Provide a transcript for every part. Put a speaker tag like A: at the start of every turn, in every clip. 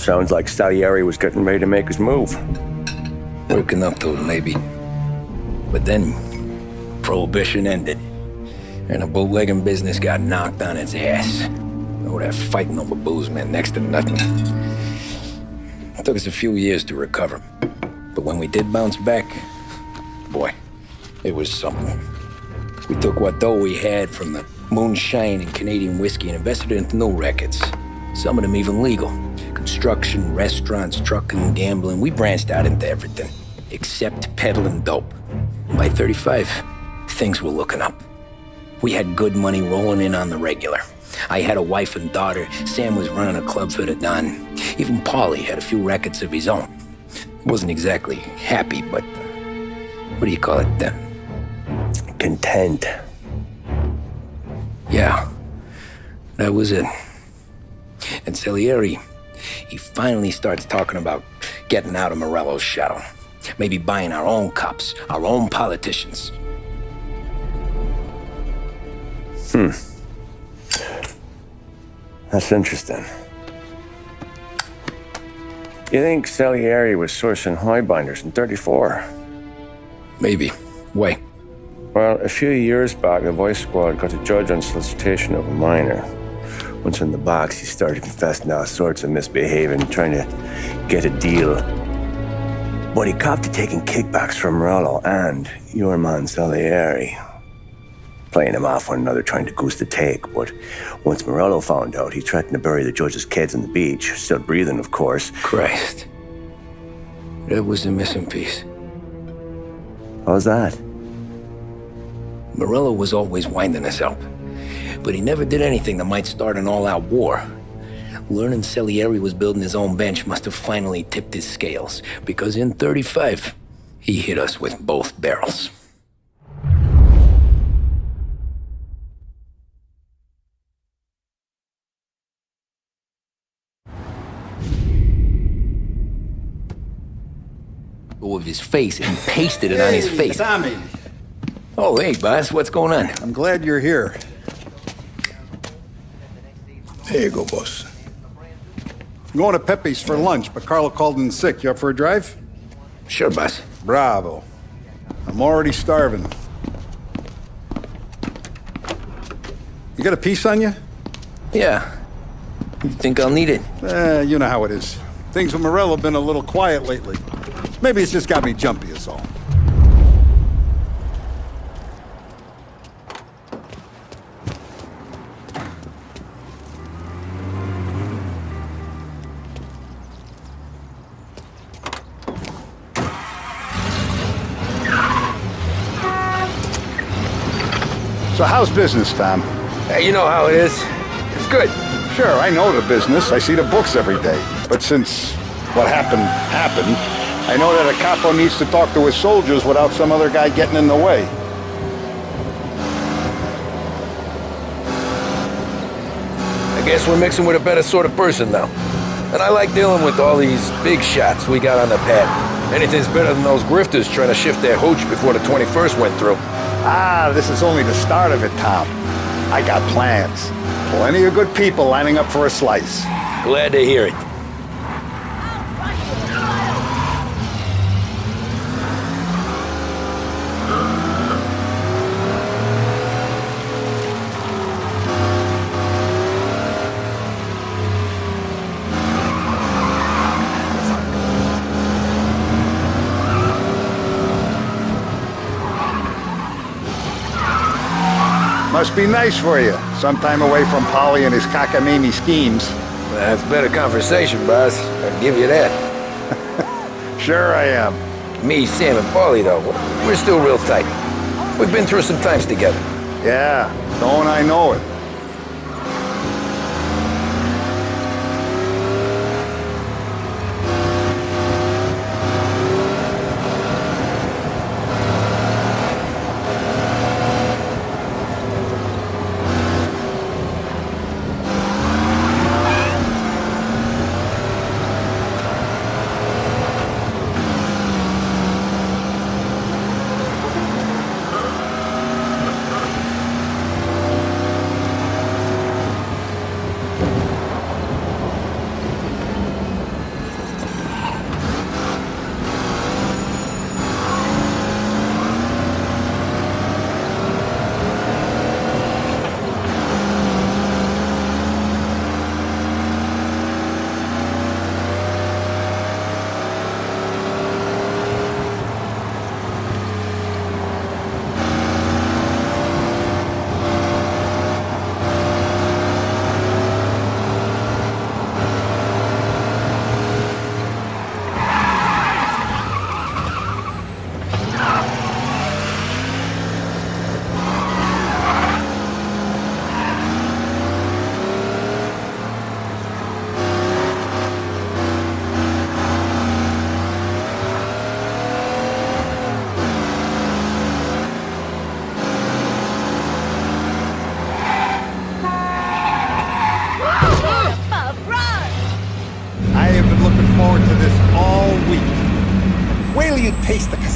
A: Sounds like Salieri was getting ready to make his move.
B: Working up to it, maybe. But then, Prohibition ended, and the bootlegging business got knocked on its ass. Oh, that fighting over booze meant next to nothing. It took us a few years to recover. But when we did bounce back, boy, it was something. We took what dough we had from the moonshine and Canadian whiskey and invested it into new rackets. Some of them even legal. Construction, restaurants, trucking, gambling. We branched out into everything, except peddling dope. And by 35, things were looking up. We had good money rolling in on the regular. I had a wife and daughter. Sam was running a club for the Don. Even Paulie had a few rackets of his own. He wasn't exactly happy, but what do you call it then?
A: Content.
B: Yeah, that was it. And Salieri, he finally starts talking about getting out of Morello's shadow. Maybe buying our own cops, our own politicians.
A: That's interesting. You think Salieri was sourcing highbinders in 34?
B: Maybe. Why?
A: Well, a few years back, the Vice Squad got a judge on solicitation of a minor. Once in the box, he started confessing all sorts of misbehaving, trying to get a deal. But he copped to taking kickbacks from Morello and your man Salieri. Playing him off one another, trying to goose the take. But once Morello found out, he threatened to bury the judge's kids on the beach. Still breathing, of course.
B: Christ. That was the missing piece.
A: How's that?
B: Morello was always winding us up, but he never did anything that might start an all-out war. Learning Salieri was building his own bench must have finally tipped his scales, because in 35, he hit us with both barrels. Of his face and pasted it on his face.
C: Tommy.
B: Oh, hey, boss, what's going on?
C: I'm glad you're here.
D: There you go, boss.
C: I'm going to Pepe's for lunch, but Carlo called in sick. You up for a drive?
B: Sure, boss.
C: Bravo. I'm already starving. You got a piece on you?
B: Yeah. You think I'll need it?
C: You know how it is. Things with Morello have been a little quiet lately. Maybe it's just got me jumpy is all. So how's business, Tom?
D: You know how it is. It's good.
C: Sure, I know the business. I see the books every day. But since what happened, I know that a capo needs to talk to his soldiers without some other guy getting in the way.
D: I guess we're mixing with a better sort of person now. And I like dealing with all these big shots we got on the pad. Anything's better than those grifters trying to shift their hooch before the 21st went through.
C: Ah, this is only the start of it, Tom. I got plans. Plenty of good people lining up for a slice.
D: Glad to hear it.
C: Must be nice for you. Sometime away from Polly and his cockamamie schemes.
D: That's better conversation, boss. I'll give you that.
C: Sure I am.
D: Me, Sam, and Paulie, though, we're still real tight. We've been through some times together.
C: Yeah, don't I know it.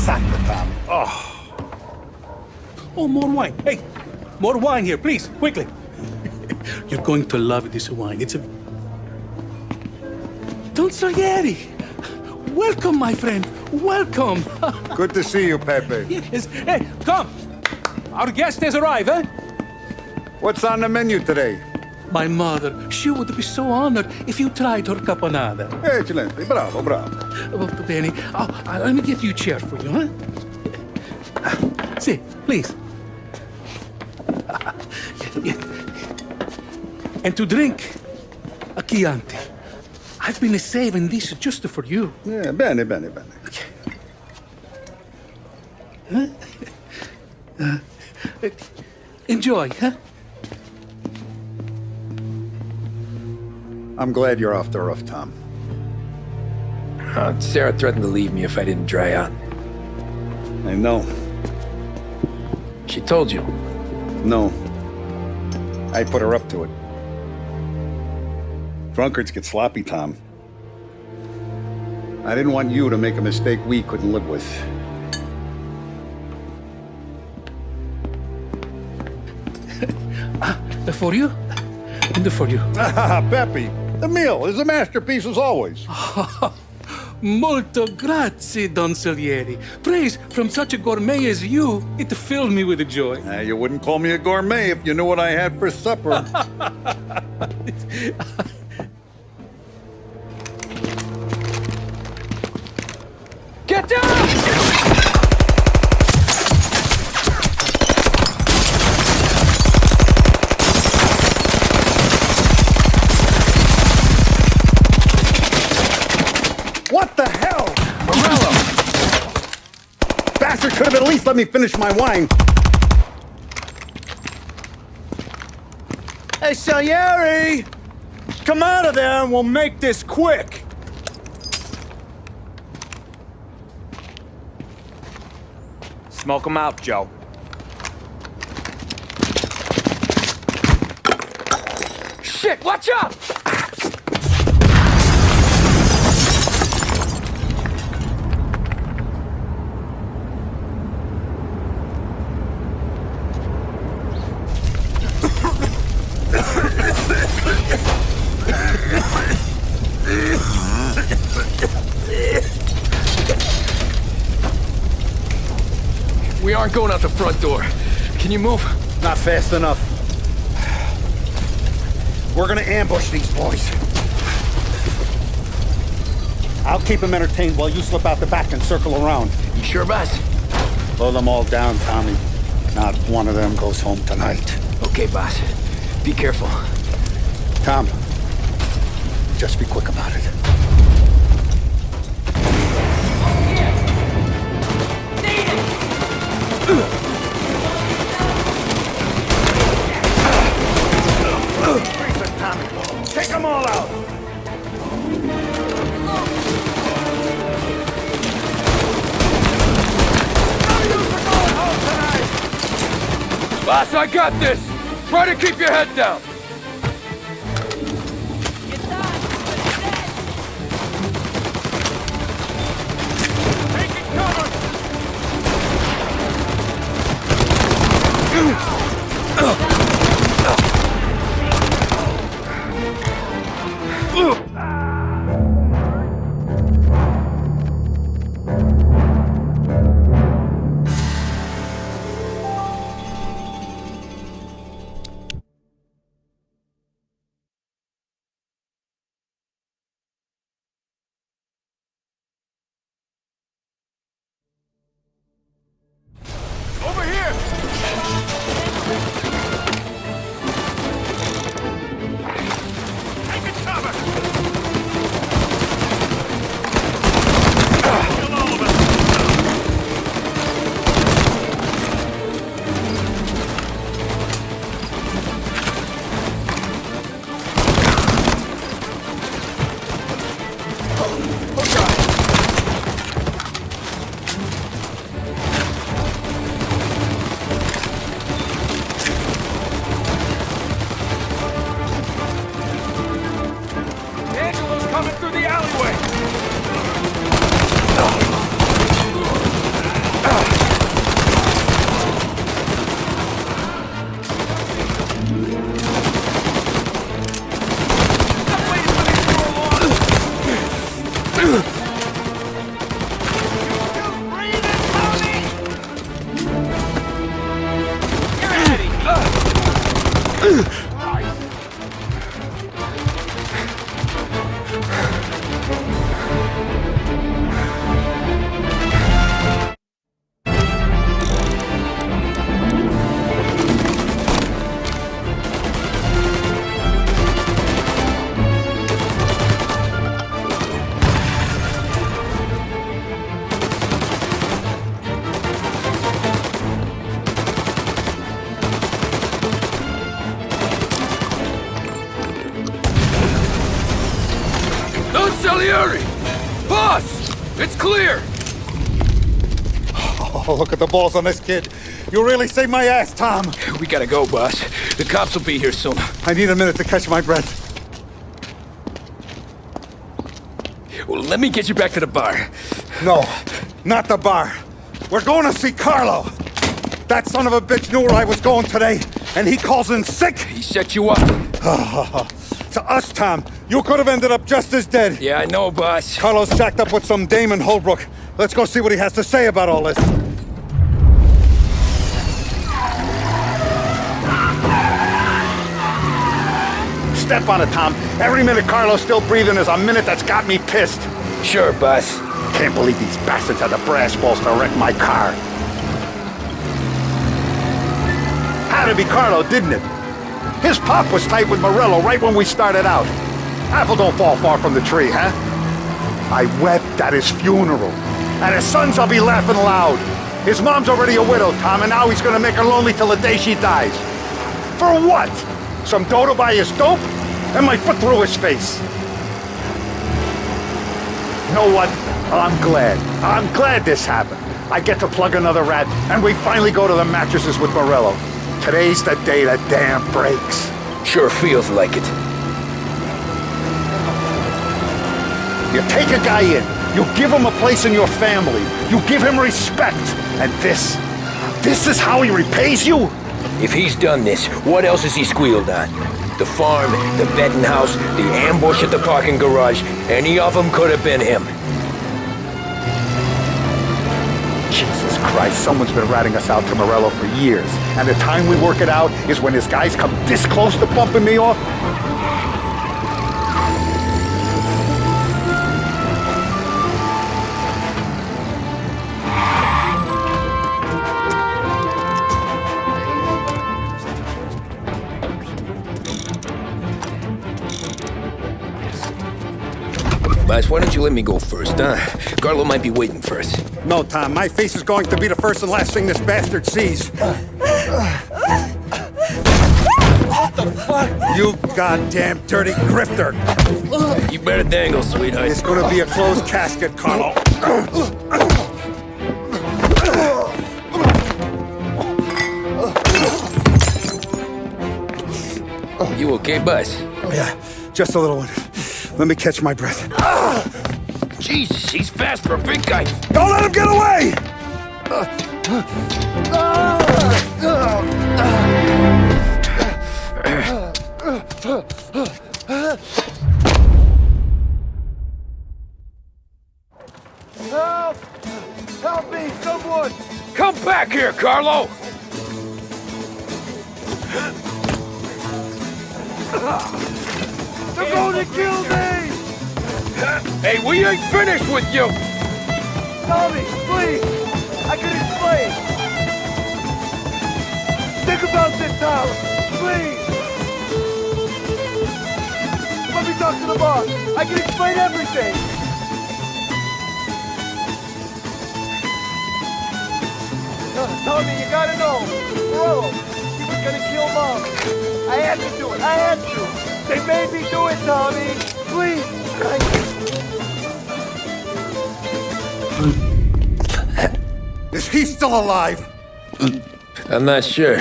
C: Exactly, Tom. Oh.
E: Oh, more wine. Hey, more wine here, please, quickly. You're going to love this wine. It's a... Don Salieri! Welcome, my friend. Welcome.
C: Good to see you, Pepe.
E: Yes. Hey, come. Our guest has arrived, eh?
C: What's on the menu today?
E: My mother, she would be so honored if you tried her caponata.
C: Excellent. Bravo, bravo.
E: Molto bene. Oh, let me get you a chair for you, huh? Sit, please. Yeah. And to drink, a Chianti. I've been saving this just for you.
C: Yeah, bene, bene, bene.
E: Enjoy, huh?
C: I'm glad you're off the roof, Tom.
B: Sarah threatened to leave me if I didn't dry out.
C: I know.
B: She told you.
C: No. I put her up to it. Drunkards get sloppy, Tom. I didn't want you to make a mistake we couldn't live with.
E: For you? And for you.
C: Pepe, the meal is a masterpiece as always.
E: Molto grazie, Don Salieri. Praise from such a gourmet as you, it filled me with joy.
C: You wouldn't call me a gourmet if you knew what I had for supper.
D: Get down!
C: What the hell?
D: Morello!
C: Bastard could have at least let me finish my wine.
F: Hey, Salieri! Come out of there and we'll make this quick. Smoke 'em out, Joe.
D: Shit, watch out! We aren't going out the front door. Can you move?
C: Not fast enough. We're gonna ambush these boys. I'll keep them entertained while you slip out the back and circle around.
B: You sure, boss?
C: Blow them all down, Tommy. Not one of them goes home tonight.
B: Okay, boss. Be careful.
C: Tom, just be quick about it. Take them all out!
D: Boss, I got this! Try to keep your head down! Over here! No, Salieri! Boss! It's clear!
F: Oh, look at the balls on this kid. You really saved my ass, Tom.
B: We gotta go, boss. The cops will be here soon.
F: I need a minute to catch my breath.
B: Well, let me get you back to the bar.
F: No, not the bar. We're going to see Carlo. That son of a bitch knew where I was going today, and he calls in sick.
B: He set you up.
F: To us, Tom. You could have ended up just as dead.
B: Yeah, I know, boss.
F: Carlo's jacked up with some dame in Holbrook. Let's go see what he has to say about all this.
C: Step on it, Tom. Every minute Carlo's still breathing is a minute that's got me pissed.
D: Sure, boss.
C: Can't believe these bastards had the brass balls to wreck my car. Had to be Carlo, didn't it? His pop was tight with Morello right when we started out. Apple don't fall far from the tree, huh? I wept at his funeral. At his sons, I'll be laughing loud. His mom's already a widow, Tom, and now he's gonna make her lonely till the day she dies. For what? Some dough to buy his dope? And my foot through his face. You know what? I'm glad. I'm glad this happened. I get to plug another rat, and we finally go to the mattresses with Morello. Today's the day the dam breaks.
D: Sure feels like it.
C: You take a guy in, you give him a place in your family, you give him respect, and this is how he repays you?
D: If he's done this, what else has he squealed on? The farm, the betting house, the ambush at the parking garage, any of them could have been him.
C: Jesus Christ, someone's been ratting us out to Morello for years, and the time we work it out is when his guys come this close to bumping me off?
B: Boss, why don't you let me go first, huh? Carlo might be waiting for us.
F: No, Tom, my face is going to be the first and last thing this bastard sees. What the fuck? You goddamn dirty grifter!
B: You better dangle, sweetheart.
F: It's gonna be a closed casket, Carlo.
B: You okay, boss?
F: Yeah, just a little one. Let me catch my breath.
B: Jesus, he's fast for a big guy.
F: Don't let him get away!
D: Help! Help me, someone! Come back here, Carlo! They're going to kill me! Hey, we ain't finished with you! Tommy, please! I can explain! Think about this, Tom! Please! Let me talk to the boss! I can explain everything! Tommy, you gotta know! Morello, he was gonna kill Mom! I had to do it! I had to! They made me do it, Tommy! Please!
F: Is he still alive?
B: I'm not sure.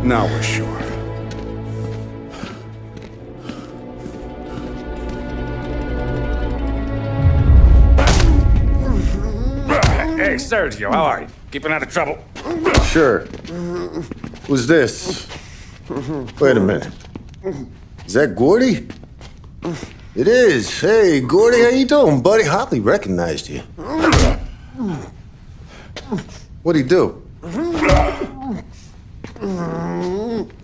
F: Now we're sure.
G: Hey, Sergio, how are you? Keeping out of trouble?
H: Sure. Who's this? Wait a minute. Is that Gordy? It is. Hey, Gordy, how you doing, buddy? Hardly recognized you. What'd he do?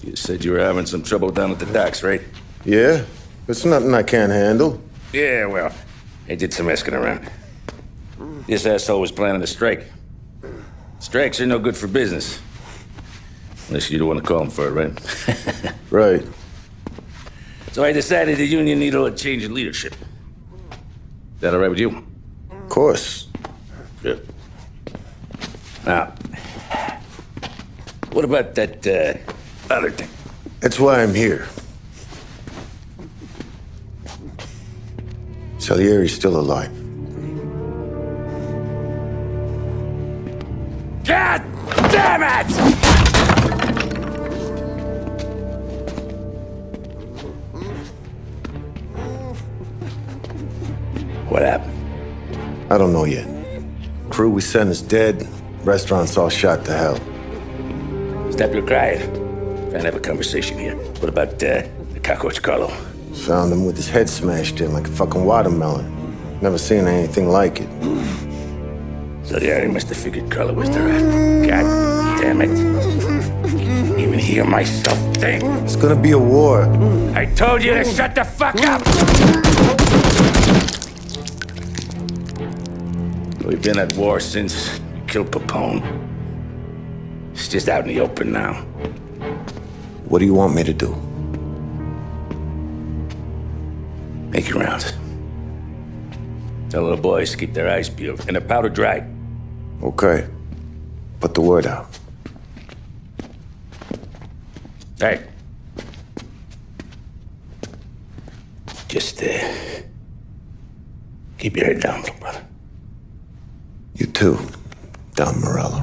G: You said you were having some trouble down at the docks, right?
H: Yeah? It's nothing I can't handle.
G: Yeah, well, I did some asking around. This asshole was planning a strike. Strikes are no good for business. Unless you don't want to call him for it, right?
H: Right.
G: So I decided the union needed a change in leadership. Is that all right with you?
H: Of course.
G: Good. Now, what about that other thing?
H: That's why I'm here. Salieri's still alive.
G: God damn it! What happened?
H: I don't know yet. Crew we sent is dead. Restaurant's all shot to hell.
G: Stop your crying. Trying to have a conversation here. What about the cockroach Carlo?
H: Found him with his head smashed in like a fucking watermelon. Never seen anything like it.
G: So the Ari must have figured Carlo was the rat. God damn it. Can't even hear myself think.
H: It's gonna be a war.
G: I told you to shut the fuck up! We've been at war since we killed Papone. It's just out in the open now.
H: What do you want me to do?
G: Make your rounds. Tell little boys to keep their eyes peeled and their powder dry.
H: Okay. Put the word out.
G: Hey. Just, keep your head down, little brother.
H: You too, Don Morello.